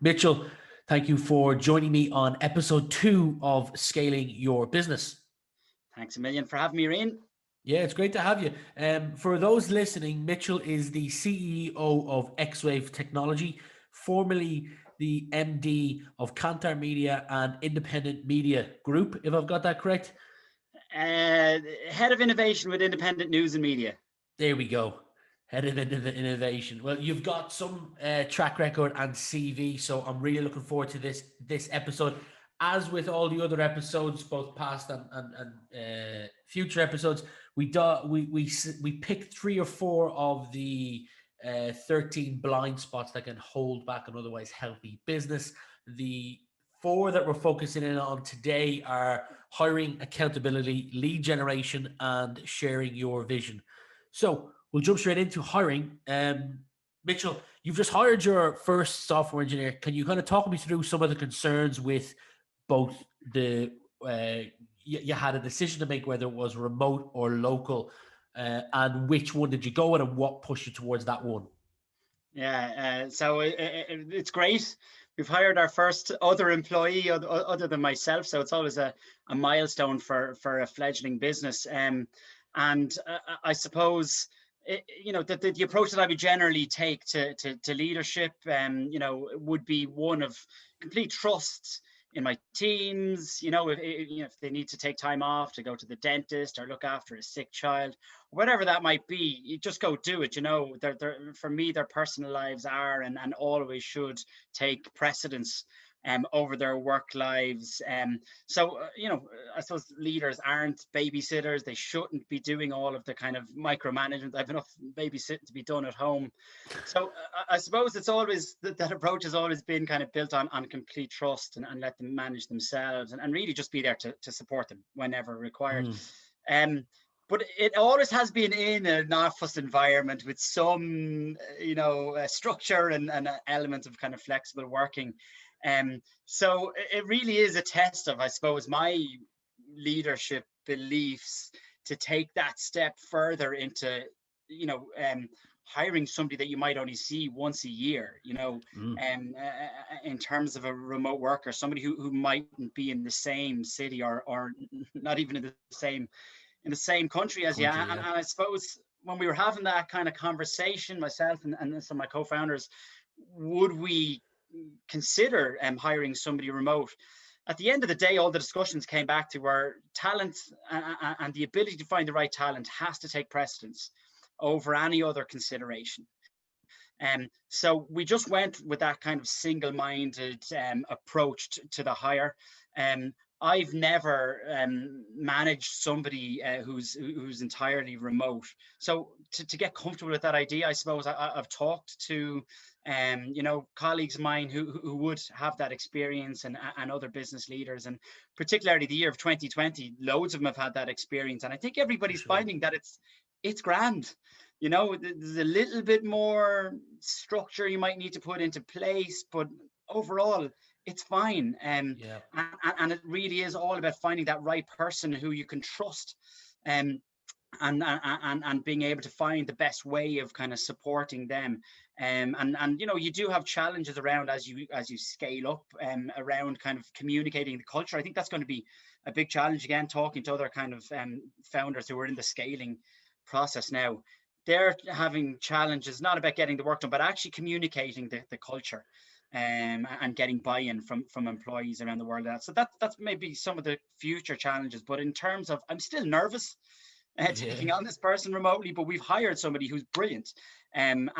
Mitchell, thank you for joining me on episode 2 of Scaling Your Business. Thanks a million for having me, Rian. Yeah, it's great to have you. For those listening, Mitchell is the CEO of xWave Technology, formerly the MD of Kantar Media and Independent Media Group, if I've got that correct. Head of Innovation with Independent News and Media. There we go. Head of Innovation. Well, you've got some track record and CV, so I'm really looking forward to this episode. As with all the other episodes, both past and future episodes, we picked 3 or 4 of the 13 blind spots that can hold back an otherwise healthy business. The 4 that we're focusing in on today are hiring, accountability, lead generation, and sharing your vision. So we'll jump straight into hiring. Mitchell, you've just hired your first software engineer. Can you kind of talk me through some of the concerns with both the you had a decision to make whether it was remote or local, and which one did you go with, and what pushed you towards that one? Yeah, so it's great. We've hired our first other employee other than myself, so it's always a milestone for a fledgling business. And I suppose the approach that I would generally take to leadership, would be one of complete trust in my teams. If they need to take time off to go to the dentist or look after a sick child, whatever that might be, you just go do it. For me, their personal lives are and always should take precedence over their work lives. So I suppose leaders aren't babysitters. They shouldn't be doing all of the kind of micromanagement. I've enough babysitting to be done at home. So I suppose it's always that approach has always been kind of built on complete trust and let them manage themselves and really just be there to support them whenever required. But it always has been in an office environment with some, structure and an element of kind of flexible working. So it really is a test of, I suppose, my leadership beliefs to take that step further into, hiring somebody that you might only see once a year, in terms of a remote worker, somebody who mightn't be in the same city or not even in the same country as you. And I suppose when we were having that kind of conversation, myself and some of my co-founders, would we consider hiring somebody remote? At the end of the day, all the discussions came back to where talent and the ability to find the right talent has to take precedence over any other consideration. So we just went with that kind of single-minded approach to the hire. I've never managed somebody who's entirely remote. So to get comfortable with that idea, I suppose I've talked to colleagues of mine who would have that experience and other business leaders, and particularly the year of 2020, loads of them have had that experience. And I think everybody's finding that it's grand. There's a little bit more structure you might need to put into place, but overall, it's fine. And it really is all about finding that right person who you can trust, and being able to find the best way of kind of supporting them. And you do have challenges around as you scale up, around kind of communicating the culture. I think that's going to be a big challenge, again, talking to other kind of founders who are in the scaling process now. They're having challenges not about getting the work done, but actually communicating the culture. And getting buy-in from employees around the world. So that's maybe some of the future challenges. But in terms of, I'm still nervous taking on this person remotely, but we've hired somebody who's brilliant, and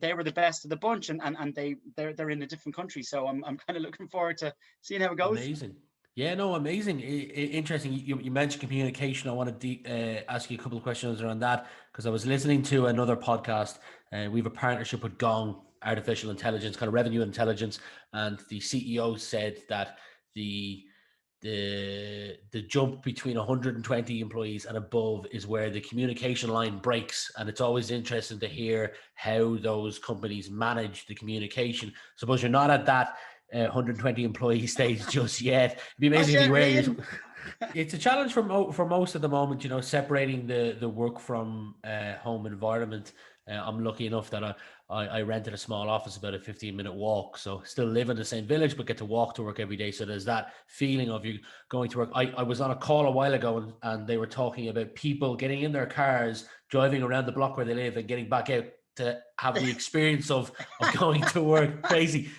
they were the best of the bunch, and they're in a different country. So I'm kind of looking forward to seeing how it goes. Amazing. Yeah, no, amazing. Interesting. You mentioned communication. I want to ask you a couple of questions around that, because I was listening to another podcast. We have a partnership with Gong Artificial Intelligence, kind of revenue intelligence, and the CEO said that the jump between 120 employees and above is where the communication line breaks. And it's always interesting to hear how those companies manage the communication. Suppose you're not at that 120 employee stage just yet. It'd be amazing where it's a challenge for most at the moment, separating the work from home environment. I'm lucky enough that I rented a small office, about a 15-minute walk. So still live in the same village, but get to walk to work every day. So there's that feeling of you going to work. I was on a call a while ago, and they were talking about people getting in their cars, driving around the block where they live and getting back out to have the experience of going to work. Crazy.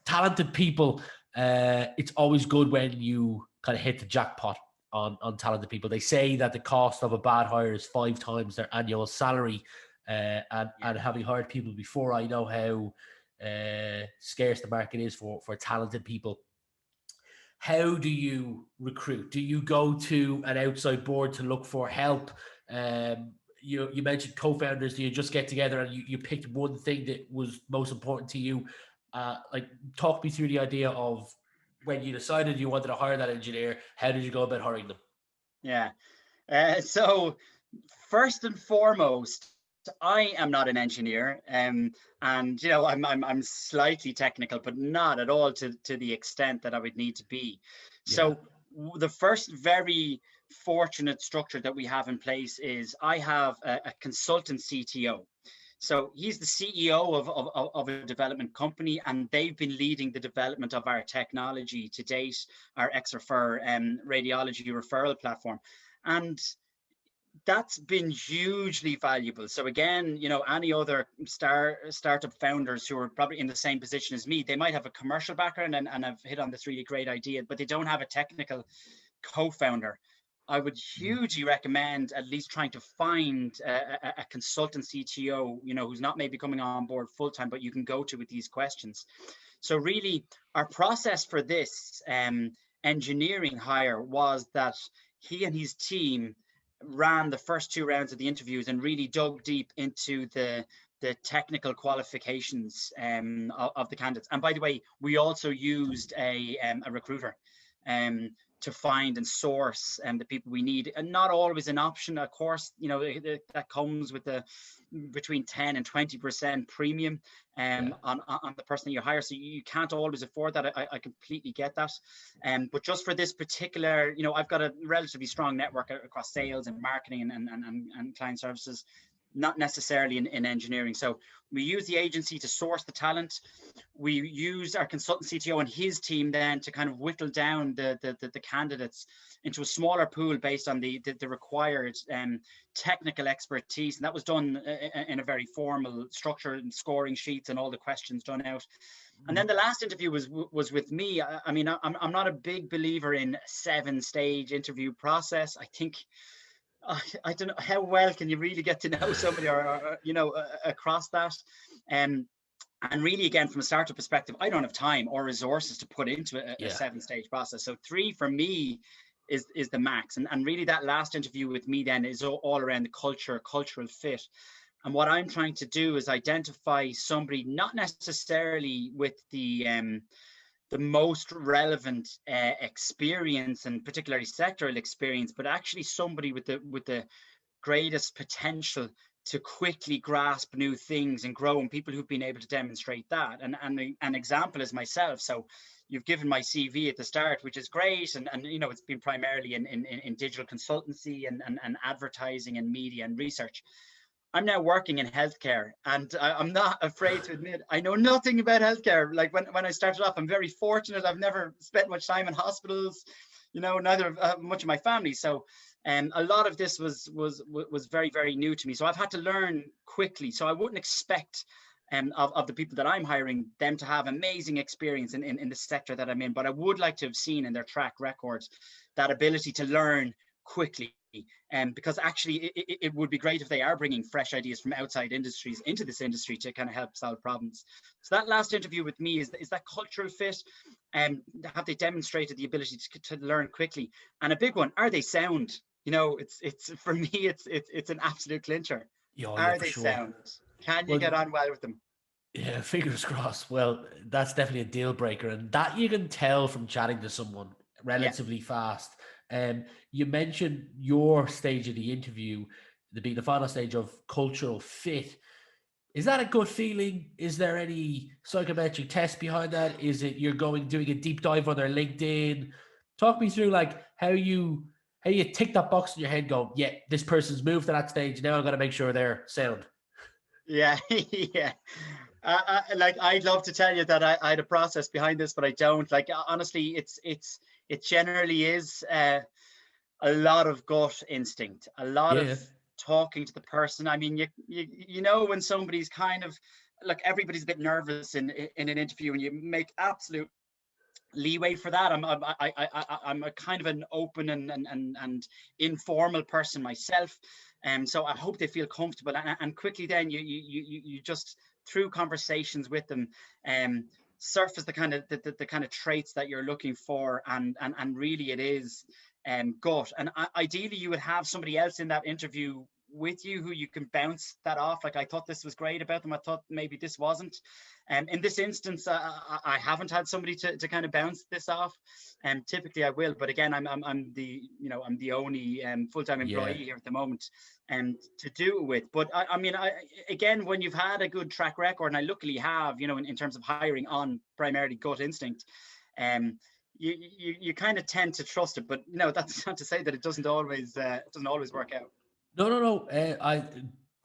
Talented people, it's always good when you kind of hit the jackpot on talented people. They say that the cost of a bad hire is 5 times their annual salary. And having hired people before, I know how scarce the market is for talented people. How do you recruit? Do you go to an outside board to look for help? You mentioned co-founders. Do you just get together and you picked one thing that was most important to you? Like, talk me through the idea of when you decided you wanted to hire that engineer. How did you go about hiring them? Yeah. So first and foremost, I am not an engineer, and I'm slightly technical, but not at all to the extent that I would need to be. So the first very fortunate structure that we have in place is I have a consultant CTO. So he's the CEO of a development company, and they've been leading the development of our technology to date, our xRefer radiology referral platform. And that's been hugely valuable. So again, any other startup founders who are probably in the same position as me, they might have a commercial background and have hit on this really great idea, but they don't have a technical co-founder. I would hugely recommend at least trying to find a consultant CTO, who's not maybe coming on board full-time, but you can go to with these questions. So really, our process for this engineering hire was that he and his team ran the first 2 rounds of the interviews and really dug deep into the technical qualifications of the candidates. And by the way, we also used a recruiter to find and source the people we need, and not always an option. Of course, that comes with the between 10 and 20% premium on the person that you hire. So you can't always afford that. I completely get that. But just for this particular, I've got a relatively strong network across sales and marketing and client services, not necessarily in engineering. So we use the agency to source the talent. We use our consultant CTO and his team then to kind of whittle down the candidates into a smaller pool based on the required technical expertise. And that was done in a very formal structure and scoring sheets and all the questions done out. And then the last interview was with me. I mean, I'm not a big believer in a 7-stage interview process. I think I don't know how well can you really get to know somebody or across that. And really, again, from a startup perspective, I don't have time or resources to put into a 7-stage process. So 3 for me is the max. And really that last interview with me then is all around the cultural fit. And what I'm trying to do is identify somebody not necessarily with the most relevant experience and particularly sectoral experience, but actually somebody with the greatest potential to quickly grasp new things and grow, and people who've been able to demonstrate that. And an example is myself. So you've given my CV at the start, which is great. And it's been primarily in digital consultancy and advertising and media and research. I'm now working in healthcare, and I'm not afraid to admit I know nothing about healthcare. Like when I started off, I'm very fortunate. I've never spent much time in hospitals, neither much of my family. So a lot of this was very, very new to me. So I've had to learn quickly. So I wouldn't expect of the people that I'm hiring them to have amazing experience in the sector that I'm in. But I would like to have seen in their track records that ability to learn quickly. Because actually it would be great if they are bringing fresh ideas from outside industries into this industry to kind of help solve problems. So that last interview with me is that cultural fit, and have they demonstrated the ability to learn quickly? And a big one, are they sound? It's for me, it's an absolute clincher. Are they sound? Can you get on well with them? Yeah, fingers crossed. Well, that's definitely a deal breaker, and that you can tell from chatting to someone relatively fast. You mentioned your stage of the interview, the final stage of cultural fit. Is that a good feeling? Is there any psychometric test behind that? Is it you're doing a deep dive on their LinkedIn? Talk me through like how you tick that box in your head, go, yeah, this person's moved to that stage. Now I'm gonna make sure they're sound. Yeah, yeah. Like I'd love to tell you that I had a process behind this, but I don't. Like honestly, it generally is a lot of gut instinct, a lot of Yeah, talking to the person. I mean, you know when somebody's kind of like everybody's a bit nervous in an interview, and you make absolute leeway for that. I'm a kind of an open and informal person myself, and so I hope they feel comfortable. And quickly, then you just through conversations with them, um, surface the kind of traits that you're looking for, and really it is gut. And ideally, you would have somebody else in that interview with you who you can bounce that off. Like, I thought this was great about them, I thought maybe this wasn't. In this instance, I haven't had somebody to kind of bounce this off. And typically I will, but again, I'm the only full-time yeah. employee here at the moment, and to do it with. But I mean, again, when you've had a good track record, and I luckily have, in terms of hiring on primarily gut instinct, um, you kind of tend to trust it. But that's not to say that it doesn't always work out. No, no, no. I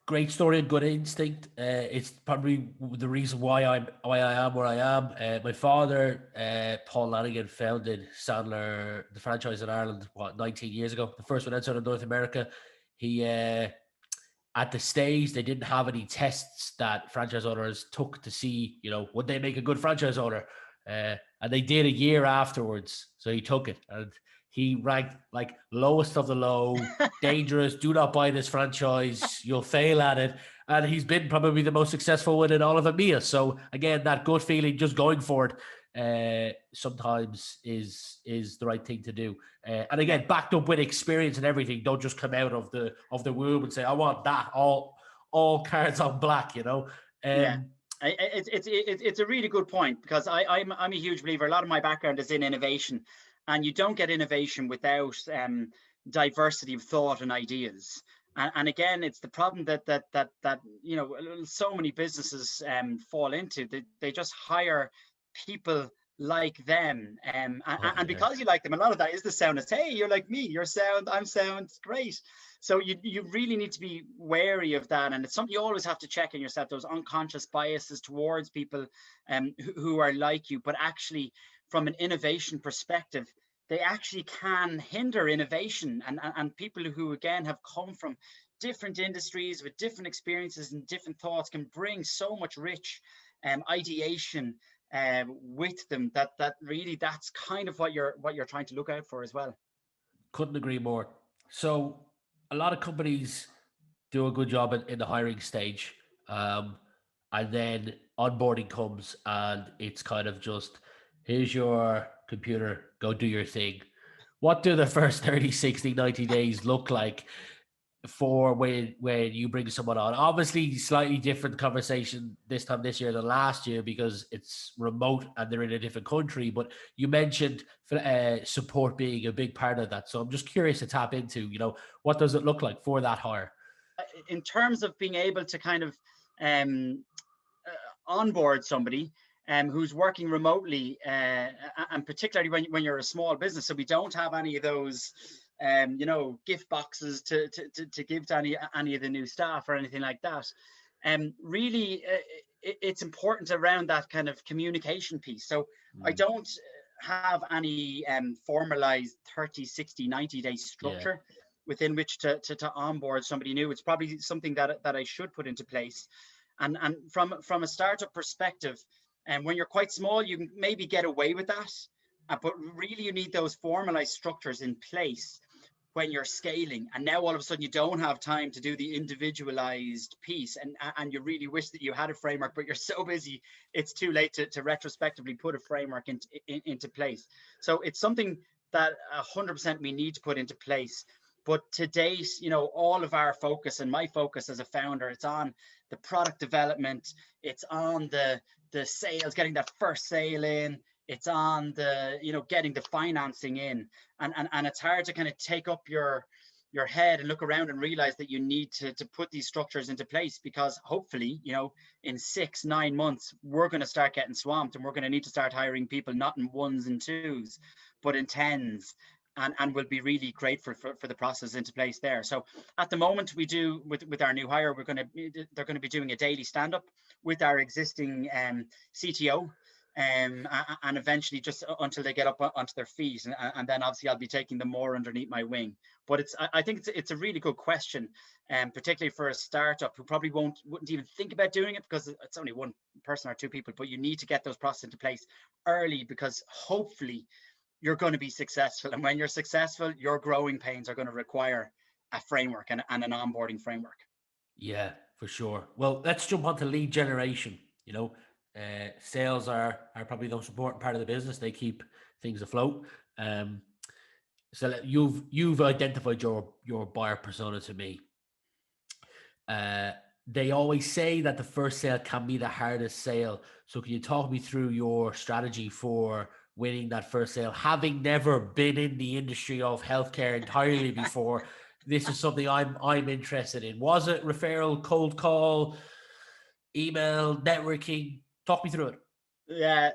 great story and good instinct. It's probably the reason why I am where I am. My father, Paul Lanigan, founded Sandler, the franchise in Ireland, 19 years ago. The first one outside of North America. He at the stage they didn't have any tests that franchise owners took to see, would they make a good franchise owner? And they did a year afterwards. So he took it and he ranked like lowest of the low, dangerous, do not buy this franchise, you'll fail at it. And he's been probably the most successful one in all of EMEA. So again, that gut feeling, just going for it, sometimes is the right thing to do. And Yeah. again, backed up with experience and everything. Don't just come out of the womb and say, I want that, all cards on black, Yeah, Um, it's a really good point, because I'm a huge believer. A lot of my background is in innovation, and you don't get innovation without diversity of thought and ideas. And again, it's the problem that so many businesses fall into. They just hire people like them, oh and yeah. because you like them, a lot of that is the soundness. Hey, you're like me. You're sound. I'm sound. It's great. So you really need to be wary of that, and it's something you always have to check in yourself, those unconscious biases towards people who are like you. But actually, from an innovation perspective, they actually can hinder innovation, and people who again have come from different industries with different experiences and different thoughts can bring so much rich ideation with them, that really that's kind of what you're trying to look out for as well. Couldn't agree more. So a lot of companies do a good job in the hiring stage. Um, and then onboarding comes and it's kind of just, here's your computer, go do your thing. What do the first 30, 60, 90 days look like for when you bring someone on? Obviously, slightly different conversation this time this year than last year because it's remote and they're in a different country. But you mentioned support being a big part of that, so I'm just curious to tap into, what does it look like for that hire? In terms of being able to kind of um, onboard somebody who's working remotely, and particularly when you're a small business, so we don't have any of those gift boxes to give to any of the new staff or anything like that. Really, it's important around that kind of communication piece. So I Mm, don't have any formalized 30, 60, 90-day yeah. structure within which to onboard somebody new. It's probably something that I should put into place. And from a startup perspective, and when you're quite small, you can maybe get away with that, but really you need those formalized structures in place when you're scaling. And now all of a sudden you don't have time to do the individualized piece, and you really wish that you had a framework, but you're so busy it's too late to retrospectively put a framework into place. So it's something that 100% we need to put into place. But to date, all of our focus, and my focus as a founder, it's on the product development, it's on the sales, getting that first sale in, it's on the getting the financing in. And it's hard to kind of take up your head and look around and realize that you need to put these structures into place, because hopefully in 6-9 months we're going to start getting swamped, and we're going to need to start hiring people not in ones and twos but in tens. and will be really grateful for the process into place there. So at the moment, we do with our new hire, they're going to be doing a daily stand-up with our existing CTO. And eventually just until they get up onto their feet, and then obviously I'll be taking them more underneath my wing. But I think it's a really good question, particularly for a startup who probably wouldn't even think about doing it because it's only one person or two people. But you need to get those processes into place early, because hopefully you're going to be successful, and when you're successful, your growing pains are going to require a framework and an onboarding framework. Yeah, for sure. Well, let's jump on to lead generation. Sales are probably the most important part of the business. They keep things afloat. So you've identified your buyer persona to me. They always say that the first sale can be the hardest sale. So can you talk me through your strategy for winning that first sale? Having never been in the industry of healthcare entirely before, this is something I'm interested in. Was it referral, cold call, email, networking? Talk me through it. Yeah,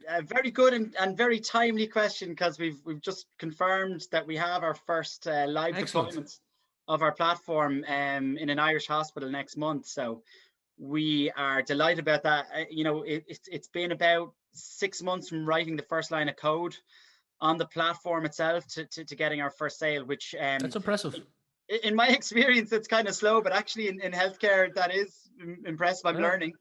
a very good and very timely question, because we've just confirmed that we have our first live deployment of our platform in an Irish hospital next month. So we are delighted about that. It's been about 6 months from writing the first line of code on the platform itself to getting our first sale, which that's impressive. In my experience, it's kind of slow, but actually in healthcare, that is impressive. I'm learning.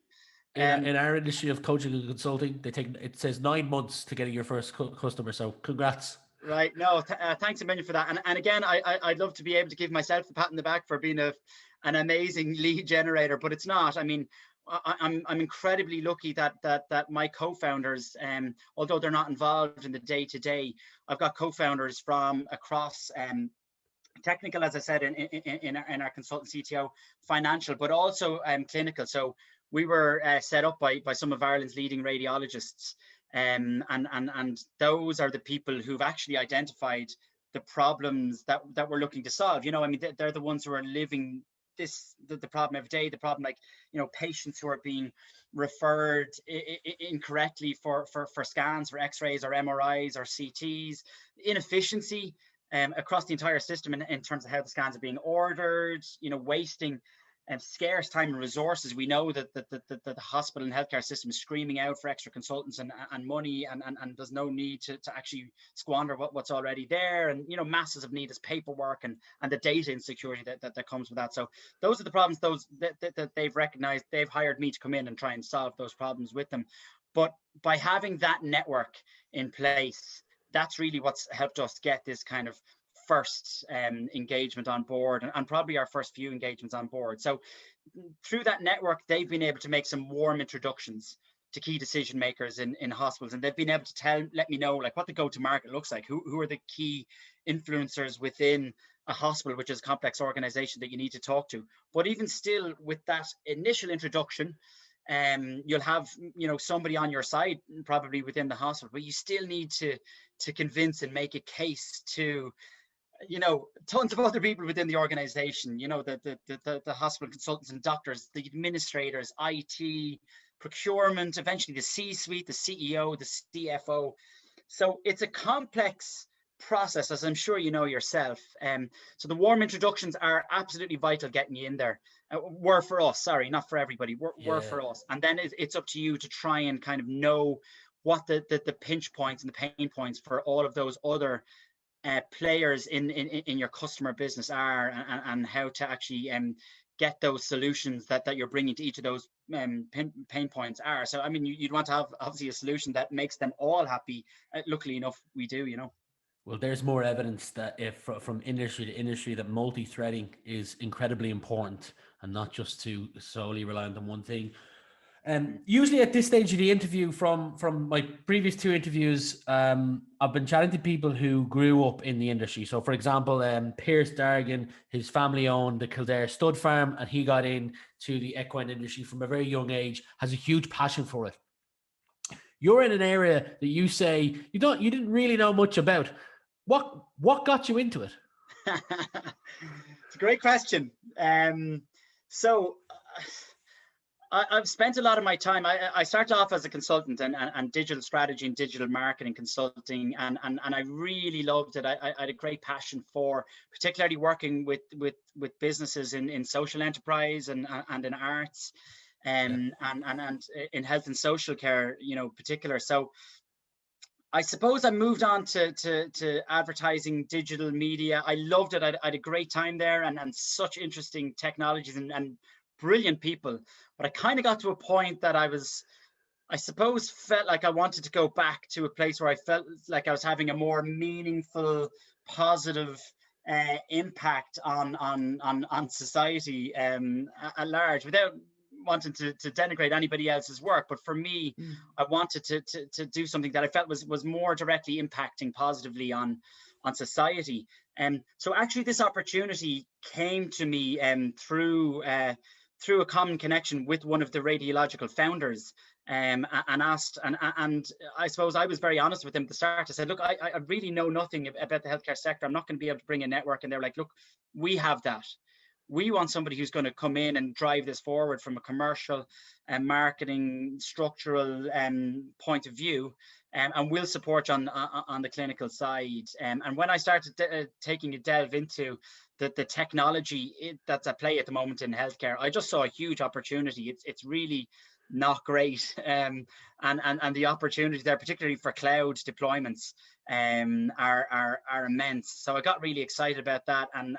In our industry of coaching and consulting, it says 9 months to getting your first customer. So congrats. Right. No, thanks a million for that. And again, I'd love to be able to give myself the pat on the back for being an amazing lead generator, but it's not. I mean, I'm incredibly lucky that my co-founders, although they're not involved in the day-to-day, I've got co-founders from across technical, as I said, in our consultant CTO, financial, but also clinical. So we were set up by some of Ireland's leading radiologists, and those are the people who've actually identified the problems that we're looking to solve. I mean, they're the ones who are living the problem every day. The problem, like, patients who are being referred incorrectly for scans, for X-rays or MRIs or CTs, inefficiency across the entire system in terms of how the scans are being ordered, wasting scarce time and resources. We know that the hospital and healthcare system is screaming out for extra consultants and money, and there's no need to actually squander what's already there. And masses of needless paperwork and the data insecurity that comes with that. So those are the problems that they've recognized. They've hired me to come in and try and solve those problems with them. But by having that network in place, that's really what's helped us get this kind of first engagement on board, and probably our first few engagements on board. So through that network, they've been able to make some warm introductions to key decision makers in hospitals, and they've been able to let me know like what the go-to-market looks like, who are the key influencers within a hospital, which is a complex organization that you need to talk to. But even still, with that initial introduction, you'll have somebody on your side probably within the hospital, but you still need to convince and make a case to tons of other people within the organization, the hospital consultants and doctors, the administrators, IT, procurement, eventually the C-suite, the CEO, the CFO. So it's a complex process, as I'm sure you know yourself. So the warm introductions are absolutely vital getting you in there. Were for us, sorry, not for everybody, were for us. And then it's up to you to try and kind of know what the pinch points and the pain points for all of those other players in your customer business are, and how to actually get those solutions that you're bringing to each of those pain points are. So I mean, you'd want to have obviously a solution that makes them all happy. Luckily enough, we do. Well, there's more evidence that from industry to industry that multi-threading is incredibly important, and not just to solely reliant on one thing. Usually at this stage of the interview, from my previous two interviews, I've been chatting to people who grew up in the industry. So for example, Pierce Dargan, his family owned the Kildare stud farm, and he got into the equine industry from a very young age, has a huge passion for it. You're in an area that you say you didn't really know much about. What got you into it? It's a great question. So I've spent a lot of my time. I started off as a consultant and digital strategy and digital marketing consulting, and I really loved it. I had a great passion for, particularly working with businesses in social enterprise and in arts, and in health and social care, particular. So I suppose I moved on to advertising, digital media. I loved it. I had a great time there, and such interesting technologies and brilliant people. But I kind of got to a point that I suppose, felt like I wanted to go back to a place where I felt like I was having a more meaningful, positive impact on society at large, without wanting to denigrate anybody else's work. But for me, I wanted to do something that I felt was more directly impacting positively on society. And so actually this opportunity came to me through a common connection with one of the radiological founders, and asked, and I suppose I was very honest with him at the start. I said, look, I really know nothing about the healthcare sector. I'm not going to be able to bring a network. And they're like, look, we have that. We want somebody who's going to come in and drive this forward from a commercial and marketing structural point of view, and we'll support you on the clinical side. And when I started taking a delve into the technology that's at play at the moment in healthcare, I just saw a huge opportunity. It's really not great, and the opportunities there, particularly for cloud deployments, are immense. So I got really excited about that, and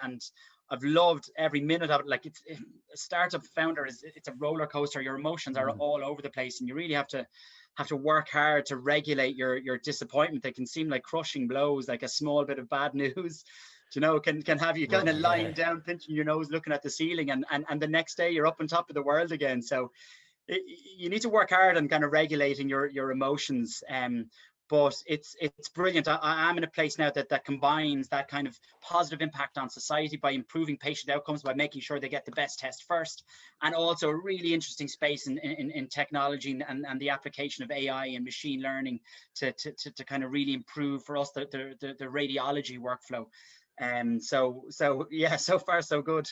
I've loved every minute of it. Like, a startup founder it's a roller coaster. Your emotions are all over the place, and you really have to work hard to regulate your disappointment. They can seem like crushing blows, like a small bit of bad news, can have you kind of lying down, pinching your nose, looking at the ceiling, and the next day you're up on top of the world again. So you need to work hard on kind of regulating your emotions. But it's brilliant. I am in a place now that combines that kind of positive impact on society by improving patient outcomes, by making sure they get the best test first, and also a really interesting space in technology and the application of AI and machine learning to kind of really improve for us the radiology workflow. So yeah, so far so good.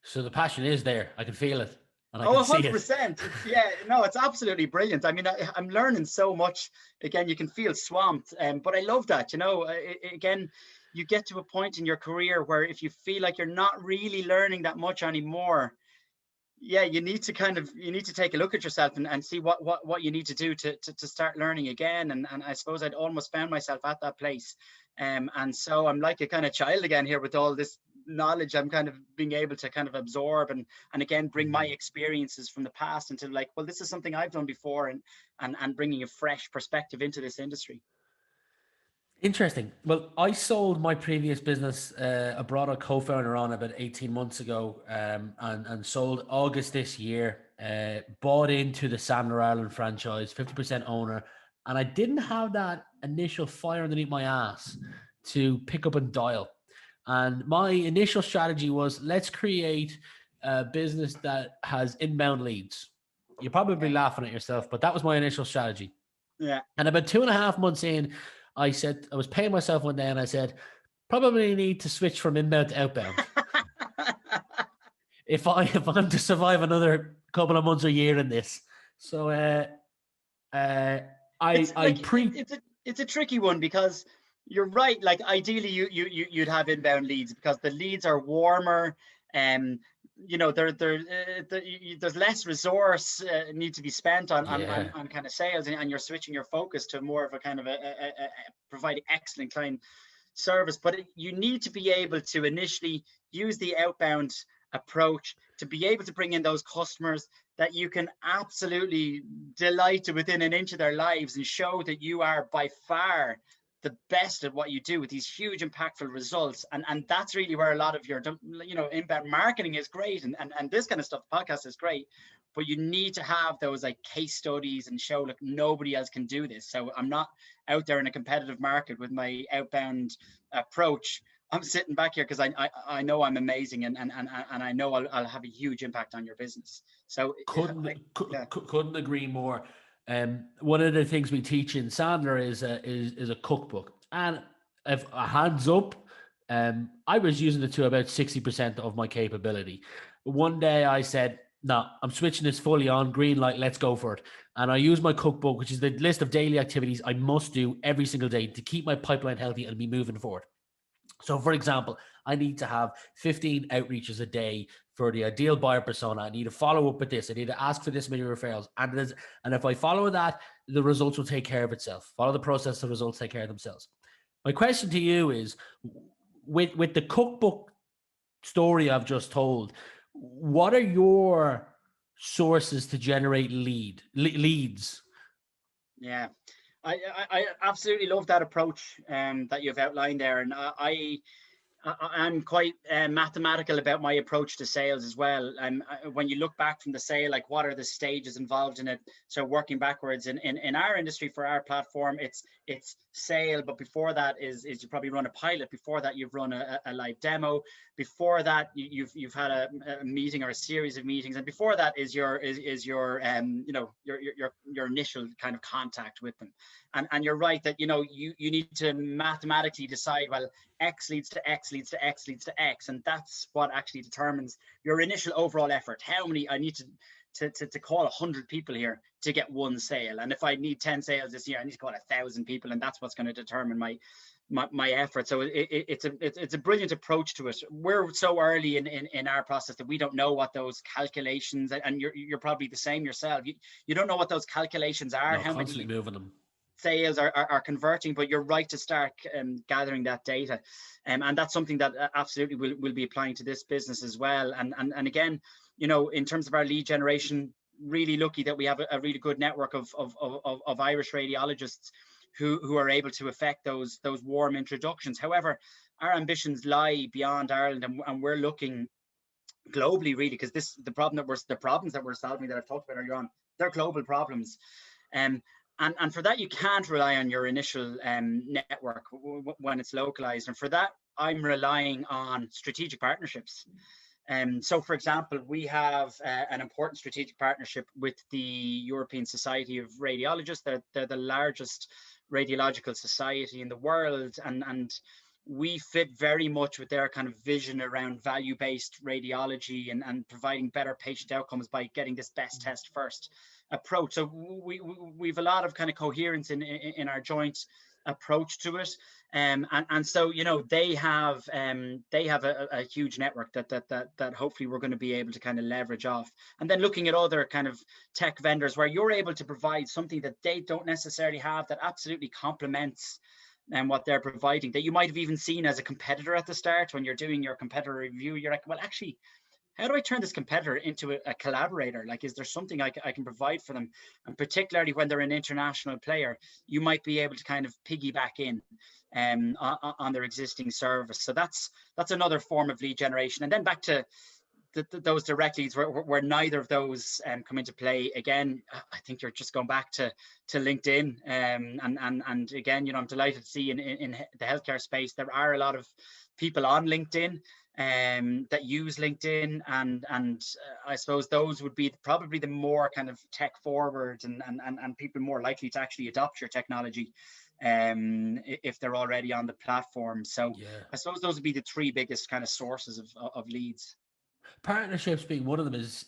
So the passion is there. I can feel it. And I Oh, can see 100%. Yeah, no, it's absolutely brilliant. I mean, I'm learning so much. Again, you can feel swamped, but I love that. Again, you get to a point in your career where if you feel like you're not really learning that much anymore, yeah, you need to take a look at yourself and see what you need to do to start learning again. And I suppose I'd almost found myself at that place. And so I'm like a kind of child again here with all this knowledge I'm kind of being able to kind of absorb and again bring my experiences from the past into, like, well, this is something I've done before, and bringing a fresh perspective into this industry. Interesting. Well, I sold my previous business. I brought a co-founder on about 18 months ago, and sold August this year. Bought into the Sandler Ireland franchise, 50% owner, and I didn't have that initial fire underneath my ass to pick up and dial. And my initial strategy was, let's create a business that has inbound leads. You're probably laughing at yourself, but that was my initial strategy. Yeah. And about 2.5 months in, I said, I was paying myself one day and I said, probably need to switch from inbound to outbound. if I'm to survive another couple of months or year in this. So it's a tricky one, because you're right. Like, ideally you'd have inbound leads, because the leads are warmer, and there's less resource need to be spent on kind of sales, and you're switching your focus to more of a kind of a providing excellent client service. But you need to be able to initially use the outbound approach to be able to bring in those customers that you can absolutely delight to within an inch of their lives, and show that you are by far the best at what you do with these huge impactful results. And that's really where a lot of your inbound marketing is great, and this kind of stuff, the podcast is great, but you need to have those like case studies and show, look, nobody else can do this. So I'm not out there in a competitive market with my outbound approach. I'm sitting back here because I know I'm amazing, and I know I'll have a huge impact on your business. So couldn't agree more. One of the things we teach in Sandler is a cookbook, and if a hands up, I was using it to about 60% of my capability. One day I said, no, I'm switching this fully on, green light, let's go for it. And I use my cookbook, which is the list of daily activities I must do every single day to keep my pipeline healthy and be moving forward. So, for example, I need to have 15 outreaches a day for the ideal buyer persona. I need to follow up with this. I need to ask for this many referrals. And if I follow that, the results will take care of itself. Follow the process, the results take care of themselves. My question to you is, with the cookbook story I've just told, what are your sources to generate leads? Yeah, I absolutely love that approach that you've outlined there, and I'm quite mathematical about my approach to sales as well. When you look back from the sale, like what are the stages involved in it? So working backwards in our industry for our platform, it's sale, but before that is you probably run a pilot. Before that, you've run a live demo. Before that, you've had a meeting or a series of meetings, and before that is your your initial kind of contact with them. And you're right that you need to mathematically decide, well, X leads to X leads to X leads to X, and that's what actually determines your initial overall effort. How many I need to call 100 people here to get one sale, and if I need 10 sales this year, I need to call 1,000 people, and that's what's going to determine my effort. So it's a brilliant approach to it. We're so early in our process that we don't know what those calculations, and you're probably the same yourself. You don't know what those calculations are. No, how constantly many moving them. Sales are converting, but you're right to start gathering that data, and that's something that absolutely will be applying to this business as well. And again, in terms of our lead generation, really lucky that we have a really good network of Irish radiologists who are able to effect those warm introductions. However, our ambitions lie beyond Ireland, and we're looking globally, really, because the problems that we're solving that I've talked about earlier on, they're global problems. And for that, you can't rely on your initial network when it's localized. And for that, I'm relying on strategic partnerships. So, for example, we have an important strategic partnership with the European Society of Radiologists. They're the largest radiological society in the world, and we fit very much with their kind of vision around value-based radiology and providing better patient outcomes by getting this best test first approach. So we've a lot of kind of coherence in our joint approach to it, and so they have a huge network that hopefully we're going to be able to kind of leverage off. And then looking at other kind of tech vendors where you're able to provide something that they don't necessarily have, that absolutely complements and what they're providing, that you might have even seen as a competitor at the start. When you're doing your competitor review, you're like, well, actually, how do I turn this competitor into a collaborator? Like, is there something I can provide for them? And particularly when they're an international player, you might be able to kind of piggyback in on their existing service. So that's another form of lead generation. And then back to those direct leads where neither of those come into play. Again, I think you're just going back to LinkedIn. And again, I'm delighted to see in the healthcare space, there are a lot of people on LinkedIn that use LinkedIn, and I suppose those would be probably the more kind of tech forward and people more likely to actually adopt your technology if they're already on the platform. So yeah, I suppose those would be the three biggest kind of sources of leads. Partnerships being one of them is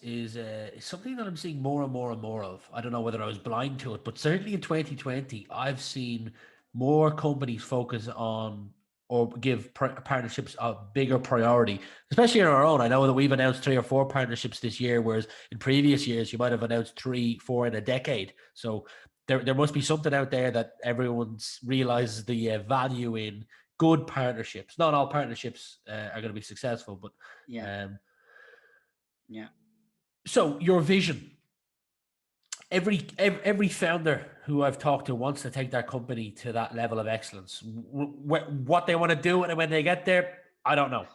something that I'm seeing more and more and more of. I don't know whether I was blind to it, but certainly in 2020, I've seen more companies focus on or give partnerships a bigger priority, especially in our own. I know that we've announced 3 or 4 partnerships this year, whereas in previous years, you might have announced 3, 4 in a decade. So there must be something out there that everyone's realizes the value in good partnerships. Not all partnerships are going to be successful, but yeah. So your vision. Every founder who I've talked to wants to take their company to that level of excellence. What they want to do and when they get there, I don't know.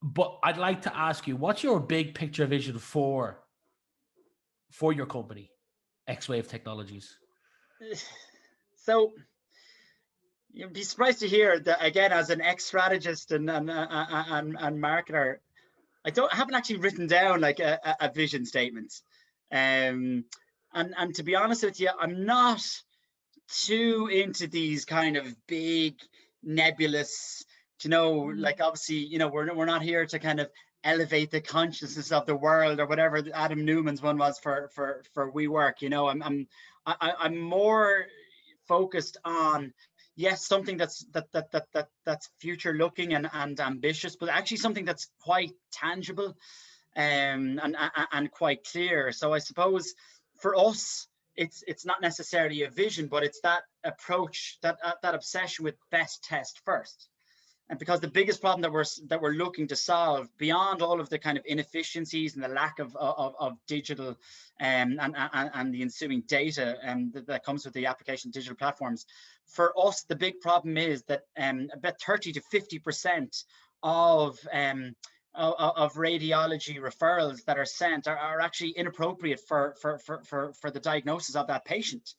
But I'd like to ask you, what's your big picture vision for your company, xWave Technologies? So you'd be surprised to hear that, again, as an ex-strategist and marketer, I haven't actually written down like a vision statement. And to be honest with you, I'm not too into these kind of big nebulous, like obviously, we're not here to kind of elevate the consciousness of the world, or whatever Adam Newman's one was for WeWork. You know, I'm more focused on, yes, something that's future looking and ambitious, but actually something that's quite tangible, and quite clear. So I suppose for us, it's not necessarily a vision, but it's that approach, that obsession with best test first. And because the biggest problem that we're looking to solve, beyond all of the kind of inefficiencies and the lack of digital, and the ensuing data, that comes with the application of digital platforms, for us the big problem is that about 30 to 50% of radiology referrals that are sent are actually inappropriate for the diagnosis of that patient.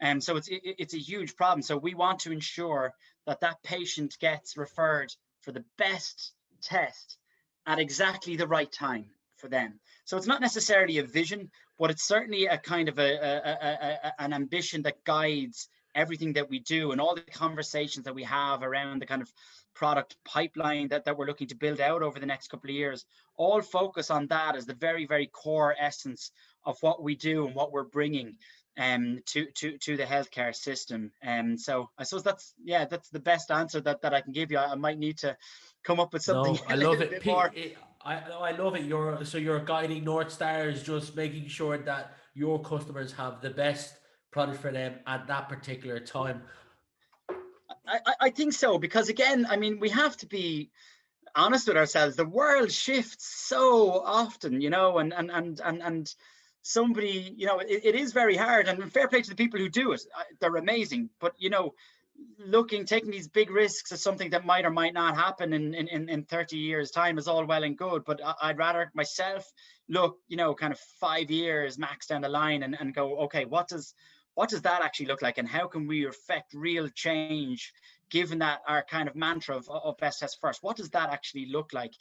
And so it's a huge problem. So we want to ensure that patient gets referred for the best test at exactly the right time for them. So it's not necessarily a vision, but it's certainly a kind of an ambition that guides everything that we do, and all the conversations that we have around the kind of product pipeline that we're looking to build out over the next couple of years, all focus on that as the very, very core essence of what we do and what we're bringing to the healthcare system. So I suppose that's the best answer that I can give you. I might need to come up with something No, I a love little it. bit more. I love it. Your guiding North Star is just making sure that your customers have the best product for them at that particular time. I think so, because again, I mean, we have to be honest with ourselves. The world shifts so often, you know, and somebody, you know, it is very hard, and fair play to the people who do it. They're amazing. But, you know, taking these big risks is something that might or might not happen in 30 years time is all well and good. But I'd rather myself look, you know, kind of 5 years max down the line, and go, okay, what does that actually look like, and how can we affect real change, given that our kind of mantra of best test first? What does that actually look like?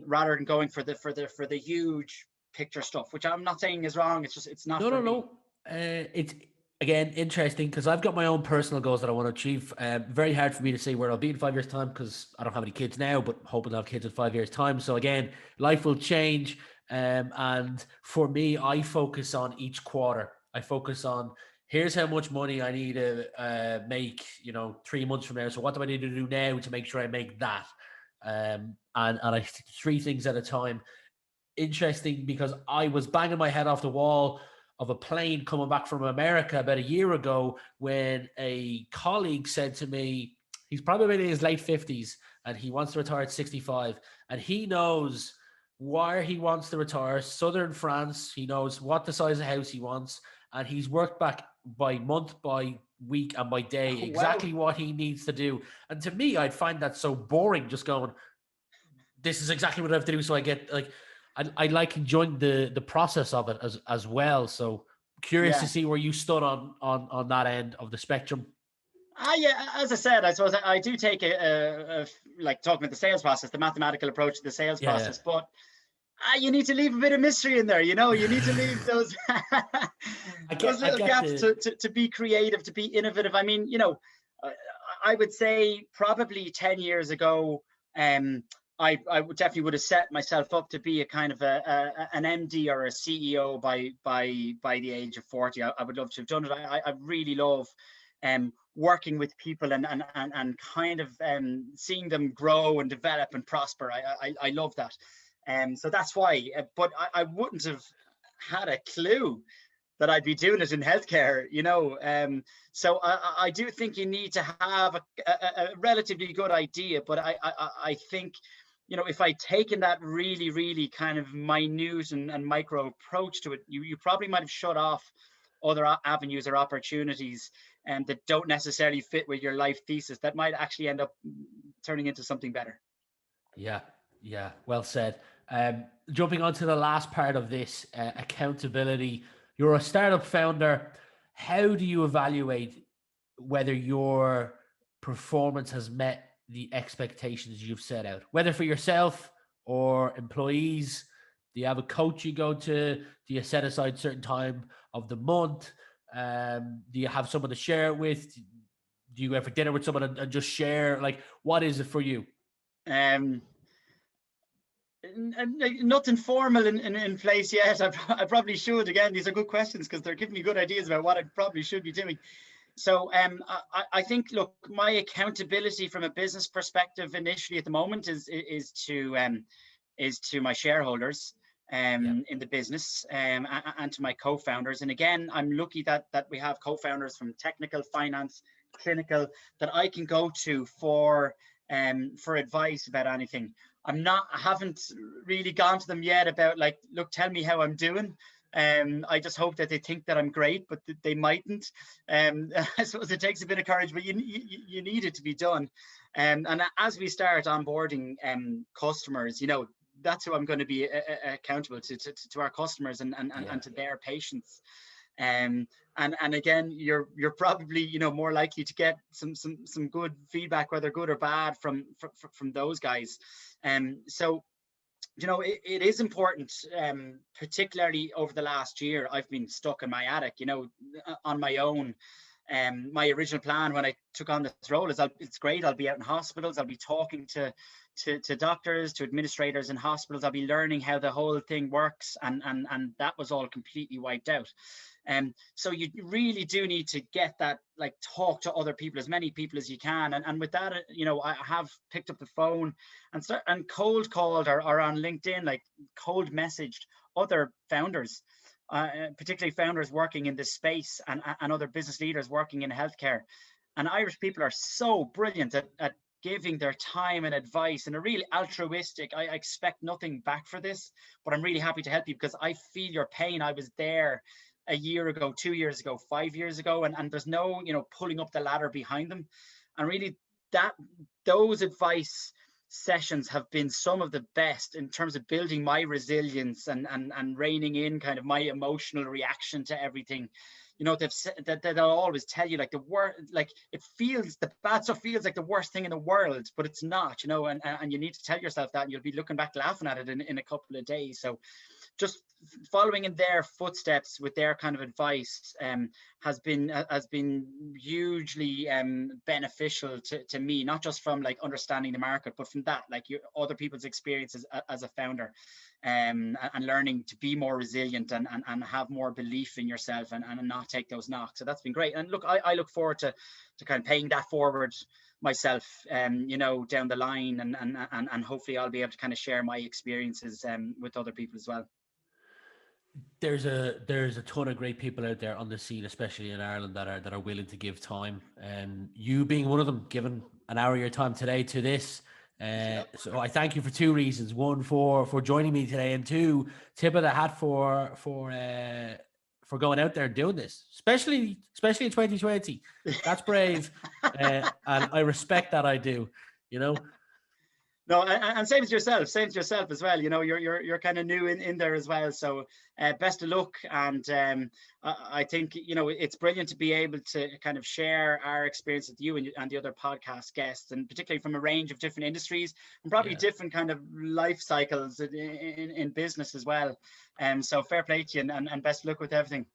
Rather than going for the huge picture stuff, which I'm not saying is wrong. It's not for me. No. It's again interesting because I've got my own personal goals that I want to achieve. Very hard for me to say where I'll be in 5 years' time because I don't have any kids now, but hoping to have kids in 5 years' time. So again, life will change. And for me, I focus on each quarter. I focus on, here's how much money I need to make, 3 months from now. So what do I need to do now to make sure I make that? And I 3 things at a time. Interesting because I was banging my head off the wall of a plane coming back from America about a year ago when a colleague said to me, he's probably in his late 50s and he wants to retire at 65, and he knows where he wants to retire, southern France. He knows what the size of house he wants, and he's worked back by month, by week, and by day exactly what he needs to do. And to me, I'd find that so boring, just going, this is exactly what I have to do. So I get like, I like enjoying the process of it as well. So curious to see where you stood on that end of the spectrum. Yeah, as I said, I suppose I do take a like talking about the sales process, the mathematical approach to the sales process, but you need to leave a bit of mystery in there. You know, you need to leave those those little gaps to be creative, to be innovative. I mean, you know, I would say probably 10 years ago, I would definitely have set myself up to be a kind of an MD or a CEO by the age of 40. I would love to have done it. I really love working with people and kind of seeing them grow and develop and prosper. I love that. So that's why. But I wouldn't have had a clue that I'd be doing it in healthcare, you know. So I do think you need to have a relatively good idea, but I think, you know, if I'd taken that really, really kind of minute and micro approach to it, you probably might have shut off other avenues or opportunities that don't necessarily fit with your life thesis that might actually end up turning into something better. Yeah, well said. Jumping on to the last part of this, accountability. You're a startup founder. How do you evaluate whether your performance has met the expectations you've set out, whether for yourself or employees? Do you have a coach you go to? Do you set aside certain time of the month? Do you have someone to share it with? Do you go for dinner with someone and just share? Like, what is it for you? Nothing formal in place yet. I probably should. Again, these are good questions because they're giving me good ideas about what I probably should be doing. So I think, look, my accountability from a business perspective initially at the moment is to my shareholders in the business and to my co-founders. And again, I'm lucky that we have co-founders from technical, finance, clinical that I can go to for advice about anything. I haven't really gone to them yet about like, look, tell me how I'm doing. I just hope that they think that I'm great, but they mightn't. I suppose it takes a bit of courage, but you need it to be done. And as we start onboarding customers, you know, that's who I'm going to be accountable to our customers and to their patients. And again, you're probably, you know, more likely to get some good feedback, whether good or bad, from those guys. So, you know, it is important, particularly over the last year. I've been stuck in my attic, you know, on my own. My original plan when I took on this role is it's great. I'll be out in hospitals. I'll be talking to doctors, to administrators in hospitals. I'll be learning how the whole thing works, and that was all completely wiped out. So you really do need to get that, like, talk to other people, as many people as you can. And with that, you know, I have picked up the phone and cold called or on LinkedIn, like cold messaged other founders, particularly founders working in this space and other business leaders working in healthcare. And Irish people are so brilliant at giving their time and advice, and are really altruistic. I expect nothing back for this, but I'm really happy to help you because I feel your pain. I was there a year ago, 2 years ago, 5 years ago, and there's no, you know, pulling up the ladder behind them. And really those advice sessions have been some of the best in terms of building my resilience and reining in kind of my emotional reaction to everything. You know, they've said that they'll always tell you, like, the worst, like, the bad stuff feels like the worst thing in the world, but it's not, you know, and you need to tell yourself that, and you'll be looking back laughing at it in a couple of days. So just following in their footsteps with their kind of advice has been hugely beneficial to me, not just from like understanding the market, but from that, like, other people's experiences as a founder, and learning to be more resilient and have more belief in yourself and not take those knocks. So that's been great. And look, I look forward to kind of paying that forward myself, you know, down the line, and hopefully I'll be able to kind of share my experiences with other people as well. There's a ton of great people out there on the scene, especially in Ireland, that are willing to give time, and you being one of them, giving an hour of your time today to this. So I thank you for two reasons: one, for joining me today, and two, tip of the hat for going out there and doing this, especially in 2020. That's brave, and I respect that. I do, you know. No, and same as yourself as well. You know, you're kind of new in there as well. So best of luck. And I think, you know, it's brilliant to be able to kind of share our experience with you and the other podcast guests, and particularly from a range of different industries and probably different kind of life cycles in business as well. So fair play to you, and best of luck with everything.